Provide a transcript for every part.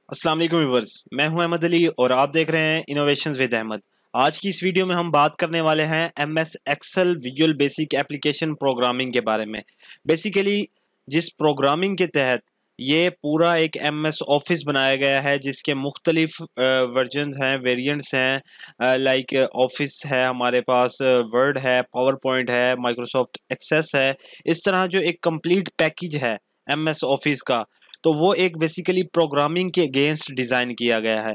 अस्सलाम वालेकुम व्यूअर्स, मैं हूं अहमद अली और आप देख रहे हैं इनोवेशंस विद अहमद। आज की इस वीडियो में हम बात करने वाले हैं MS Excel visual basic application programming के बारे में। बेसिकली जिस प्रोग्रामिंग के तहत ये पूरा एक एमएस ऑफिस बनाया गया है, जिसके मुख्तलिफ वर्जन्स हैं, वेरिएंट्स हैं, लाइक ऑफिस है हमारे पास, वर्ड है, पावर पॉइंट है, माइक्रोसॉफ्ट एक्सेस है। इस तरह जो एक कंप्लीट पैकेज है एमएस ऑफिस का, तो वो एक बेसिकली प्रोग्रामिंग के अगेंस्ट डिजाइन किया गया है।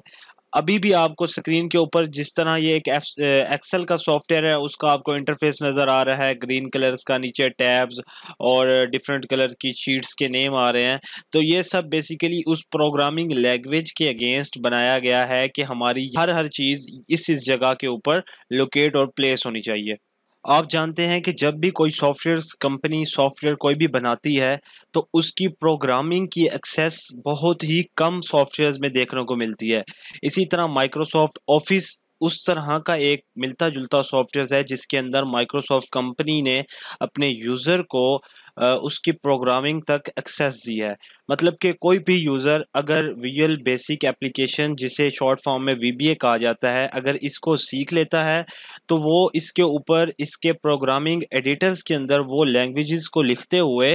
अभी भी आपको स्क्रीन के ऊपर जिस तरह ये एक एक्सेल का सॉफ्टवेयर है, उसका आपको इंटरफेस नजर आ रहा है, ग्रीन कलर्स का, नीचे टैब्स और डिफरेंट कलर की शीट्स के नेम आ रहे हैं। तो ये सब बेसिकली उस प्रोग्रामिंग लैंग्वेज के अगेंस्ट बनाया गया है कि हमारी हर चीज इस जगह के ऊपर लोकेट और प्लेस होनी चाहिए। आप जानते हैं कि जब भी कोई सॉफ्टवेयर कंपनी सॉफ्टवेयर कोई भी बनाती है, तो उसकी प्रोग्रामिंग की एक्सेस बहुत ही कम सॉफ्टवेयर्स में देखने को मिलती है। इसी तरह माइक्रोसॉफ्ट ऑफिस उस तरह का एक मिलता जुलता सॉफ्टवेयर है, जिसके अंदर माइक्रोसॉफ्ट कंपनी ने अपने यूज़र को उसकी प्रोग्रामिंग तक एक्सेस दी है। मतलब कि कोई भी यूज़र अगर विजुअल बेसिक एप्लीकेशन, जिसे शॉर्ट फॉर्म में वीबीए कहा जाता है, अगर इसको सीख लेता है, तो वो इसके ऊपर इसके प्रोग्रामिंग एडिटर्स के अंदर वो लैंग्वेजेस को लिखते हुए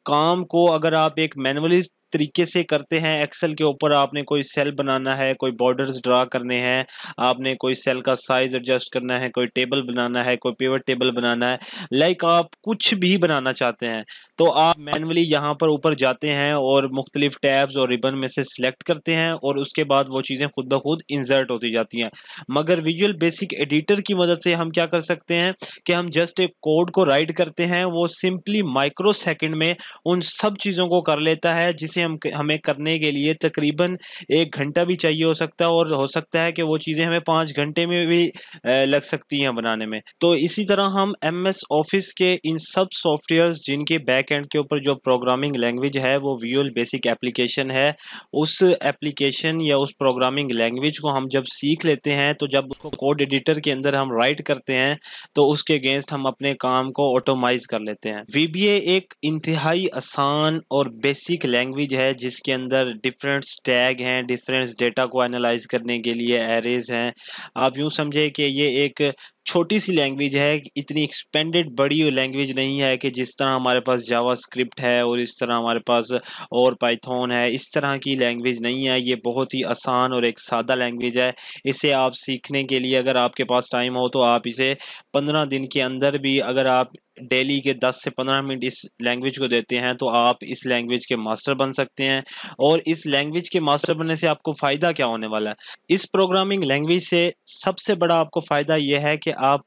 काम को, अगर आप एक मैनुअली तरीके से करते हैं, एक्सेल के ऊपर आपने कोई सेल बनाना है, कोई बॉर्डर्स ड्रा करने हैं, आपने कोई सेल का साइज एडजस्ट करना है, कोई टेबल बनाना है, कोई पिवट टेबल बनाना है, लाइक आप कुछ भी बनाना चाहते हैं, तो आप मैनुअली यहाँ पर ऊपर जाते हैं और मुख्तलिफ टैब्स और रिबन में से सिलेक्ट करते हैं और उसके बाद वो चीज़ें खुद ब खुद इंसर्ट होती जाती हैं। मगर विजुअल बेसिक एडिटर की मदद से हम क्या कर सकते हैं कि हम जस्ट एक कोड को राइट करते हैं, वो सिंपली माइक्रो सेकंड में उन सब चीज़ों को कर लेता है, जिसे हमें करने के लिए तकरीबन 1 घंटा भी चाहिए हो सकता है, और हो सकता है कि वो चीज़ें हमें 5 घंटे में भी लग सकती हैं बनाने में। तो इसी तरह हम एमएस ऑफिस के इन सब सॉफ्टवेयर्स जिनके बैक एंड के ऊपर जो प्रोग्रामिंग लैंग्वेज है वो विजुअल बेसिक एप्लीकेशन है, उस एप्लीकेशन या उस प्रोग्रामिंग लैंग्वेज को हम जब सीख लेते हैं, तो जब उसको कोड एडिटर के अंदर हम राइट करते हैं, तो उसके अगेंस्ट हम अपने काम को ऑटोमाइज कर लेते हैं। वीबीए एक इंतहाई आसान और बेसिक लैंग्वेज है, जिसके अंदर डिफरेंट टैग हैं, डिफरेंट डेटा को एनालाइज करने के लिए एरेज हैं। आप यूं समझे कि ये एक छोटी सी लैंग्वेज है, इतनी एक्सपेंडेड बड़ी लैंग्वेज नहीं है कि जिस तरह हमारे पास जावा स्क्रिप्ट है और इस तरह हमारे पास और पाइथन है, इस तरह की लैंग्वेज नहीं है। ये बहुत ही आसान और एक सादा लैंग्वेज है। इसे आप सीखने के लिए अगर आपके पास टाइम हो, तो आप इसे 15 दिन के अंदर भी, अगर आप डेली के 10 से 15 मिनट इस लैंग्वेज को देते हैं, तो आप इस लैंग्वेज के मास्टर बन सकते हैं। और इस लैंग्वेज के मास्टर बनने से आपको फ़ायदा क्या होने वाला है? इस प्रोग्रामिंग लैंग्वेज से सबसे बड़ा आपको फ़ायदा ये है कि आप,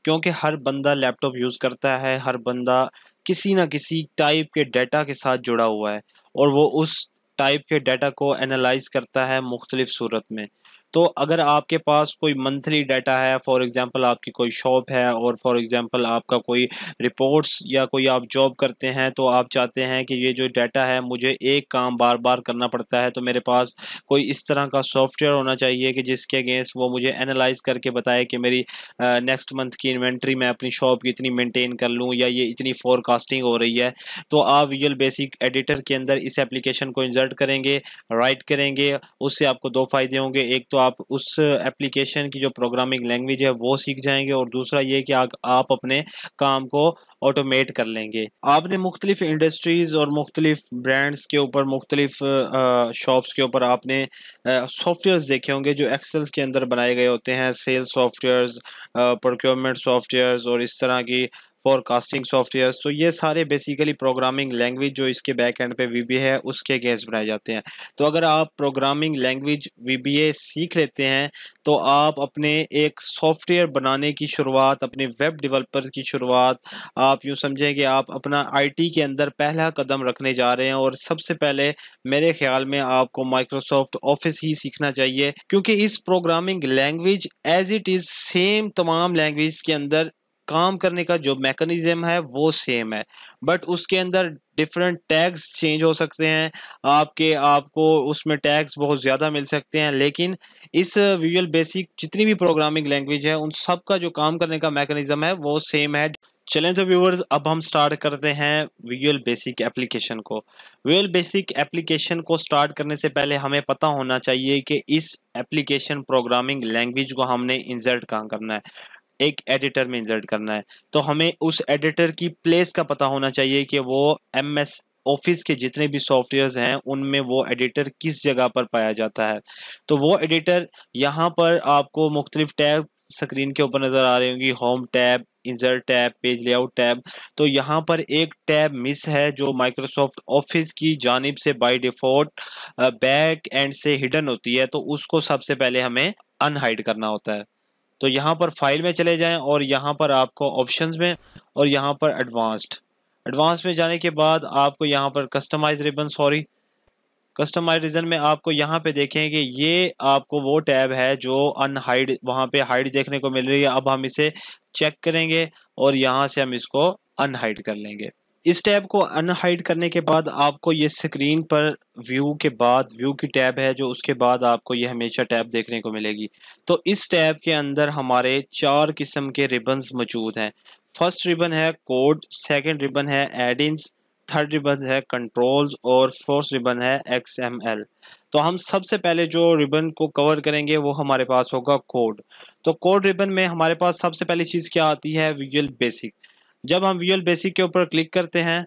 क्योंकि हर बंदा लैपटॉप यूज़ करता है, हर बंदा किसी न किसी टाइप के डेटा के साथ जुड़ा हुआ है, और वो उस टाइप के डेटा को एनालाइज़ करता है मुख्तलिफ सूरत में। तो अगर आपके पास कोई मंथली डाटा है, फॉर एग्ज़ाम्पल आपकी कोई शॉप है, और फॉर एग्ज़ाम्पल आपका कोई रिपोर्ट्स या कोई आप जॉब करते हैं, तो आप चाहते हैं कि ये जो डाटा है मुझे एक काम बार-बार करना पड़ता है, तो मेरे पास कोई इस तरह का सॉफ्टवेयर होना चाहिए कि जिसके अगेंस्ट वो मुझे एनालाइज़ करके बताए कि मेरी नेक्स्ट मंथ की इन्वेंट्री मैं अपनी शॉप की इतनी मेंटेन कर लूँ, या ये इतनी फोरकास्टिंग हो रही है। तो आप विजुअल बेसिक एडिटर के अंदर इस एप्लीकेशन को इंसर्ट करेंगे, राइट करेंगे, उससे आपको 2 फ़ायदे होंगे। एक तो आप उस एप्लीकेशन की जो प्रोग्रामिंग लैंग्वेज है वो सीख जाएँगे, और दूसरा ये कि आप अपने काम को ऑटोमेट कर लेंगे। आपने मुख्तलिफ इंडस्ट्रीज़ और मुख्तलिफ ब्रांड्स के ऊपर, मुख्तलिफ शॉप्स के ऊपर आपने सॉफ्टवेयर्स देखे होंगे जो एक्सेल के अंदर बनाए गए होते हैं, सेल्स सॉफ्टवेयर्स, प्रोक्योरमेंट सॉफ्टवेयर्स और इस तरह की फोरकास्टिंग सॉफ्टवेयर्स। तो ये सारे बेसिकली प्रोग्रामिंग लैंग्वेज जो इसके बैक एंड पे वीबीए है, उसके अगेंस्ट बनाए जाते हैं। तो अगर आप प्रोग्रामिंग लैंग्वेज वीबीए सीख लेते हैं, तो आप अपने एक सॉफ्टवेयर बनाने की शुरुआत, अपने वेब डेवलपर की शुरुआत, आप यूँ समझें कि आप अपना आईटी के अंदर पहला कदम रखने जा रहे हैं। और सबसे पहले मेरे ख़्याल में आपको माइक्रोसॉफ्ट ऑफ़िस ही सीखना चाहिए, क्योंकि इस programming language as it is same तमाम लैंग्वेज के अंदर काम करने का जो मैकेनिज़्म है वो सेम है, बट उसके अंदर डिफरेंट टैग्स चेंज हो सकते हैं। आपको उसमें टैग्स बहुत ज़्यादा मिल सकते हैं, लेकिन इस विजुअल बेसिक जितनी भी प्रोग्रामिंग लैंग्वेज है, उन सब का जो काम करने का मैकेनिज़्म है वो सेम है। चलें तो व्यूअर्स, अब हम स्टार्ट करते हैं विजुअल बेसिक एप्लीकेशन को। विजुअल बेसिक एप्लीकेशन को स्टार्ट करने से पहले हमें पता होना चाहिए कि इस एप्लीकेशन प्रोग्रामिंग लैंग्वेज को हमने इंसर्ट कहाँ करना है। एक एडिटर में इंसर्ट करना है, तो हमें उस एडिटर की प्लेस का पता होना चाहिए कि वो एमएस ऑफिस के जितने भी सॉफ्टवेयर्स हैं उनमें वो एडिटर किस जगह पर पाया जाता है। तो वो एडिटर यहाँ पर आपको मुख्तलिफ टैब स्क्रीन के ऊपर नज़र आ रही होंगी, home tab, insert tab, page layout tab. तो यहाँ पर एक टैब मिस है जो माइक्रोसॉफ्ट ऑफिस की जानिब से बाय डिफॉल्ट बैक एंड से हिडन होती है, तो उसको सबसे पहले हमें अनहाइड करना होता है। तो यहाँ पर फाइल में चले जाएं और यहाँ पर आपको ऑप्शंस में और यहाँ पर एडवांस में जाने के बाद आपको यहाँ पर कस्टमाइज रीजन में आपको यहाँ पे देखें कि ये आपको वो टैब है जो अनहाइड, वहाँ पे हाइड देखने को मिल रही है। अब हम इसे चेक करेंगे और यहाँ से हम इसको अनहाइड कर लेंगे। इस टैब को अनहाइड करने के बाद आपको ये स्क्रीन पर व्यू के बाद व्यू की टैब है जो उसके बाद आपको ये हमेशा टैब देखने को मिलेगी। तो इस टैब के अंदर हमारे 4 किस्म के रिबन्स मौजूद हैं। फर्स्ट रिबन है कोड, सेकंड रिबन है एडिंस, थर्ड रिबन है कंट्रोल्स और फोर्थ रिबन है एक्सएमएल। तो हम सबसे पहले जो रिबन को कवर करेंगे वो हमारे पास होगा कोड। तो कोड रिबन में हमारे पास सबसे पहली चीज़ क्या आती है, विजुअल बेसिक। जब हम विजुअल बेसिक के ऊपर क्लिक करते हैं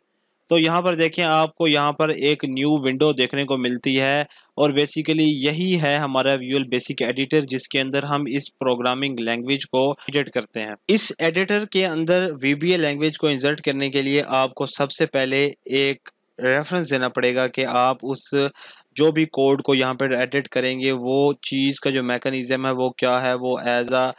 तो यहाँ पर देखें, आपको यहाँ पर एक न्यू विंडो देखने को मिलती है और बेसिकली यही है हमारा विजुअल बेसिक एडिटर जिसके अंदर हम इस प्रोग्रामिंग लैंग्वेज को एडिट करते हैं। इस एडिटर के अंदर वीबीए लैंग्वेज को इंसर्ट करने के लिए आपको सबसे पहले एक रेफरेंस देना पड़ेगा कि आप उस जो भी कोड को यहाँ पर एडिट करेंगे वो चीज़ का जो मैकेनिज्म है वो क्या है, वो एज अ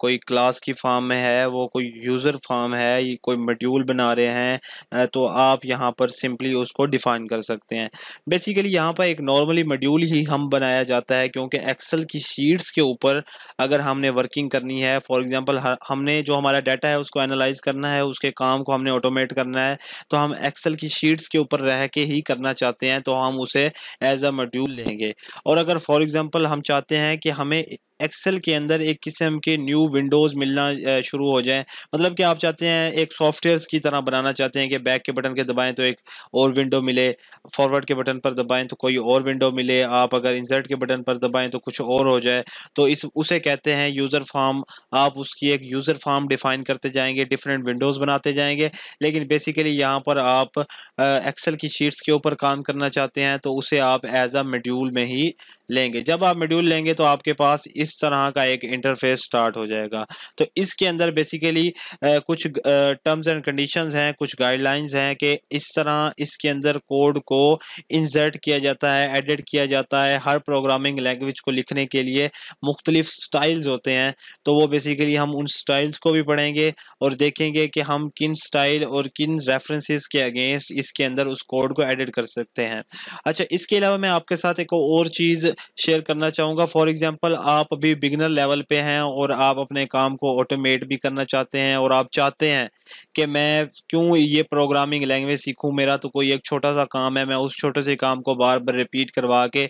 कोई क्लास की फॉर्म में है, वो कोई यूज़र फॉर्म है, ये कोई मॉड्यूल बना रहे हैं, तो आप यहाँ पर सिंपली उसको डिफाइन कर सकते हैं। बेसिकली यहाँ पर एक नॉर्मली मॉड्यूल ही हम बनाया जाता है क्योंकि एक्सेल की शीट्स के ऊपर अगर हमने वर्किंग करनी है, फॉर एग्जांपल हमने जो हमारा डाटा है उसको एनालाइज करना है, उसके काम को हमने ऑटोमेट करना है, तो हम एक्सेल की शीट्स के ऊपर रह के ही करना चाहते हैं, तो हम उसे एज अ मॉड्यूल लेंगे। और अगर फॉर एग्जांपल हम चाहते हैं कि हमें एक्सेल के अंदर एक किस्म के न्यू विंडोज मिलना शुरू हो जाए, मतलब कि आप चाहते हैं एक सॉफ्टवेयर्स की तरह बनाना चाहते हैं कि बैक के बटन के दबाएं तो एक और विंडो मिले, फॉरवर्ड के बटन पर दबाएं तो कोई और विंडो मिले, आप अगर इंसर्ट के बटन पर दबाएं तो कुछ और हो जाए, तो इस उसे कहते हैं यूज़र फॉर्म। आप उसकी एक यूज़र फॉर्म डिफाइन करते जाएंगे, डिफरेंट विंडोज़ बनाते जाएंगे, लेकिन बेसिकली यहाँ पर आप एक्सेल की शीट्स के ऊपर काम करना चाहते हैं तो उसे आप एज अ मॉड्यूल में ही लेंगे। जब आप मॉड्यूल लेंगे तो आपके पास इस तरह का एक इंटरफेस स्टार्ट हो जाएगा। तो इसके अंदर बेसिकली कुछ टर्म्स एंड कंडीशंस हैं, कुछ गाइडलाइंस हैं कि इस तरह इसके अंदर कोड को इंसर्ट किया जाता है, एडिट किया जाता है। हर प्रोग्रामिंग लैंग्वेज को लिखने के लिए मुख्तलिफ स्टाइल्स होते हैं, तो वो बेसिकली हम उन स्टाइल्स को भी पढ़ेंगे और देखेंगे कि हम किन स्टाइल और किन रेफरेंसेस के अगेंस्ट इसके अंदर उस कोड को एडिट कर सकते हैं। अच्छा, इसके अलावा मैं आपके साथ एक और चीज़ शेयर करना चाहूँगा। फॉर एग्जांपल आप अभी बिगिनर लेवल पे हैं और आप अपने काम को ऑटोमेट भी करना चाहते हैं और आप चाहते हैं कि मैं क्यों ये प्रोग्रामिंग लैंग्वेज सीखूं, मेरा तो कोई एक छोटा सा काम है, मैं उस छोटे से काम को बार बार रिपीट करवा के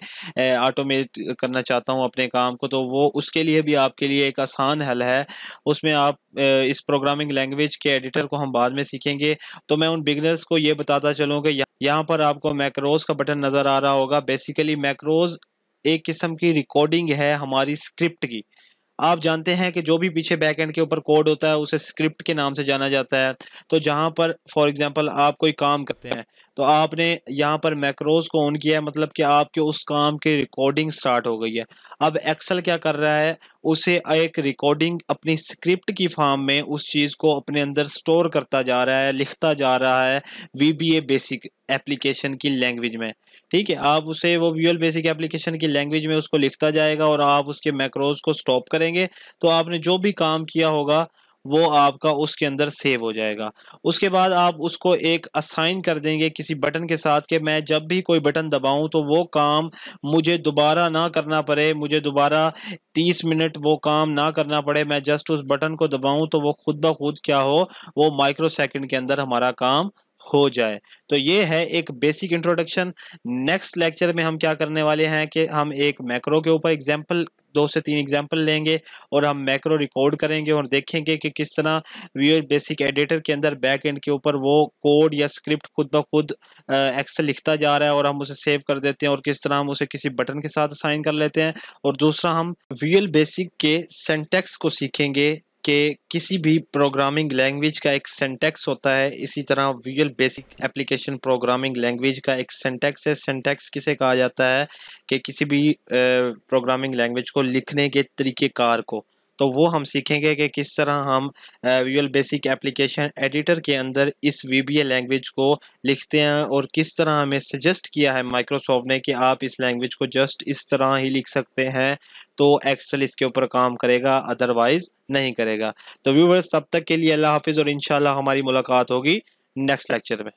ऑटोमेट करना चाहता हूं अपने काम को, तो वो उसके लिए भी आपके लिए एक आसान हल है। उसमें आप इस प्रोग्रामिंग लैंग्वेज के एडिटर को हम बाद में सीखेंगे, तो मैं उन बिगिनर्स को ये बताता चलूँ कि यहाँ पर आपको मैक्रोज का बटन नज़र आ रहा होगा। बेसिकली मैक्रोज एक किस्म की रिकॉर्डिंग है हमारी स्क्रिप्ट की। आप जानते हैं कि जो भी पीछे बैकएंड के ऊपर कोड होता है उसे स्क्रिप्ट के नाम से जाना जाता है। तो जहाँ पर फॉर एग्जांपल आप कोई काम करते हैं तो आपने यहाँ पर मैक्रोज को ऑन किया है, मतलब कि आपके उस काम की रिकॉर्डिंग स्टार्ट हो गई है। अब एक्सेल क्या कर रहा है, उसे एक रिकॉर्डिंग अपनी स्क्रिप्ट की फॉर्म में उस चीज़ को अपने अंदर स्टोर करता जा रहा है, लिखता जा रहा है वीबीए बेसिक एप्लीकेशन की लैंग्वेज में। ठीक है, आप उसे वो विजुअल बेसिक एप्लीकेशन की लैंग्वेज में उसको लिखता जाएगा और आप उसके मैक्रोज को स्टॉप करेंगे, तो आपने जो भी काम किया होगा वो आपका उसके अंदर सेव हो जाएगा। उसके बाद आप उसको एक असाइन कर देंगे किसी बटन के साथ कि मैं जब भी कोई बटन दबाऊं तो वो काम मुझे दोबारा ना करना पड़े, मुझे दोबारा 30 मिनट वो काम ना करना पड़े, मैं जस्ट उस बटन को दबाऊं तो वो खुद ब खुद क्या हो, वो माइक्रो सेकंड के अंदर हमारा काम हो जाए। तो ये है एक बेसिक इंट्रोडक्शन। नेक्स्ट लेक्चर में हम क्या करने वाले हैं कि हम एक मैक्रो के ऊपर एग्जांपल 2 से 3 एग्जांपल लेंगे और हम मैक्रो रिकॉर्ड करेंगे और देखेंगे कि किस तरह विजुअल बेसिक एडिटर के अंदर बैक एंड के ऊपर वो कोड या स्क्रिप्ट खुद ब खुद एक्सेल लिखता जा रहा है और हम उसे सेव कर देते हैं, और किस तरह हम उसे किसी बटन के साथ असाइन कर लेते हैं। और दूसरा, हम विजुअल बेसिक के सिंटैक्स को सीखेंगे कि किसी भी प्रोग्रामिंग लैंग्वेज का एक सिंटैक्स होता है, इसी तरह visual basic application programming language का एक सिंटैक्स है। सिंटैक्स किसे कहा जाता है कि किसी भी प्रोग्रामिंग लैंग्वेज को लिखने के तरीक़ेकार को। तो वो हम सीखेंगे कि किस तरह हम विजुअल बेसिक एप्लीकेशन एडिटर के अंदर इस वीबीए लैंग्वेज को लिखते हैं, और किस तरह हमें सजेस्ट किया है माइक्रोसॉफ्ट ने कि आप इस लैंग्वेज को जस्ट इस तरह ही लिख सकते हैं, तो एक्सेल इसके ऊपर काम करेगा, अदरवाइज नहीं करेगा। तो व्यूअर्स, तब तक के लिए अल्लाह हाफिज़, और इंशाल्लाह हमारी मुलाकात होगी नेक्स्ट लेक्चर में।